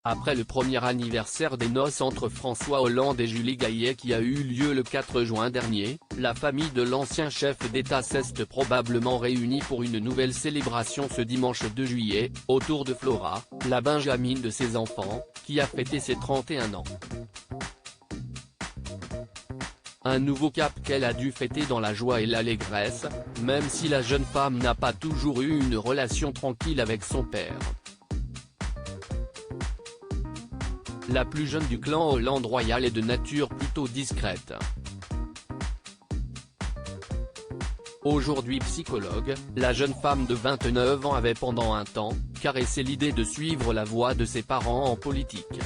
Après le premier anniversaire des noces entre François Hollande et Julie Gaillet qui a eu lieu le 4 juin dernier, la famille de l'ancien chef d'État s'est probablement réunie pour une nouvelle célébration ce dimanche 2 juillet, autour de Flora, la benjamine de ses enfants, qui a fêté ses 31 ans. Un nouveau cap qu'elle a dû fêter dans la joie et l'allégresse, même si la jeune femme n'a pas toujours eu une relation tranquille avec son père. La plus jeune du clan Hollande royal est de nature plutôt discrète. Aujourd'hui psychologue, la jeune femme de 29 ans avait pendant un temps, caressé l'idée de suivre la voie de ses parents en politique.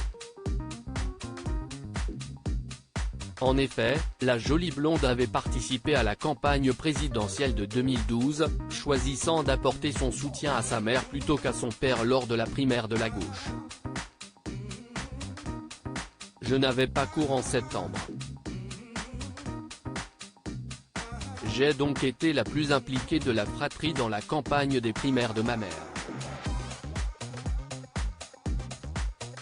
En effet, la jolie blonde avait participé à la campagne présidentielle de 2012, choisissant d'apporter son soutien à sa mère plutôt qu'à son père lors de la primaire de la gauche. Je n'avais pas cours en septembre. J'ai donc été la plus impliquée de la fratrie dans la campagne des primaires de ma mère.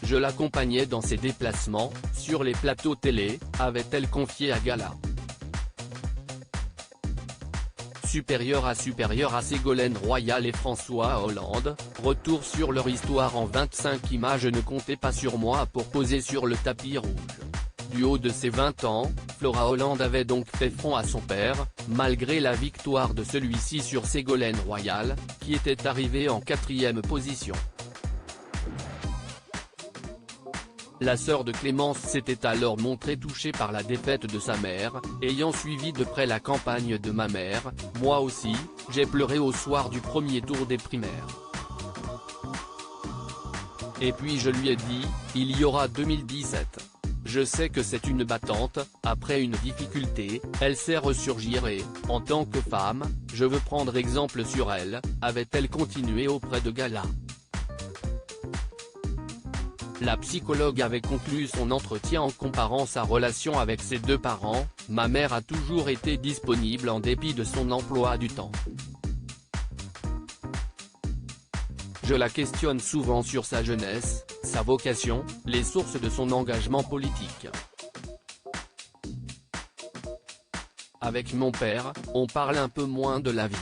Je l'accompagnais dans ses déplacements, sur les plateaux télé, avait-elle confié à Gala. Supérieur à Ségolène Royal et François Hollande, retour sur leur histoire en 25 images. Ne comptez pas sur moi pour poser sur le tapis rouge. Du haut de ses 20 ans, Flora Hollande avait donc fait front à son père, malgré la victoire de celui-ci sur Ségolène Royal, qui était arrivée en 4e position. La sœur de Clémence s'était alors montrée touchée par la défaite de sa mère, ayant suivi de près la campagne de ma mère. Moi aussi, j'ai pleuré au soir du premier tour des primaires. Et puis je lui ai dit, il y aura 2017. Je sais que c'est une battante, après une difficulté, elle sait ressurgir et, en tant que femme, je veux prendre exemple sur elle, avait-elle continué auprès de Gala. La psychologue avait conclu son entretien en comparant sa relation avec ses deux parents. Ma mère a toujours été disponible en dépit de son emploi du temps. Je la questionne souvent sur sa jeunesse, sa vocation, les sources de son engagement politique. Avec mon père, on parle un peu moins de la vie.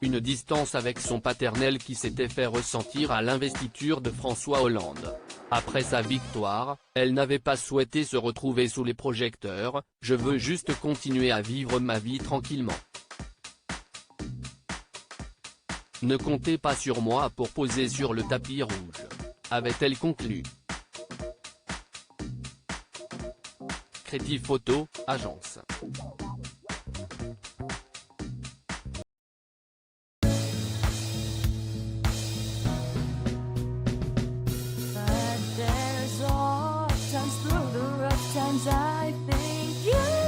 Une distance avec son paternel qui s'était fait ressentir à l'investiture de François Hollande. Après sa victoire, elle n'avait pas souhaité se retrouver sous les projecteurs. Je veux juste continuer à vivre ma vie tranquillement. Ne comptez pas sur moi pour poser sur le tapis rouge. Avait-elle conclu. Crédit Photo, agence. I think you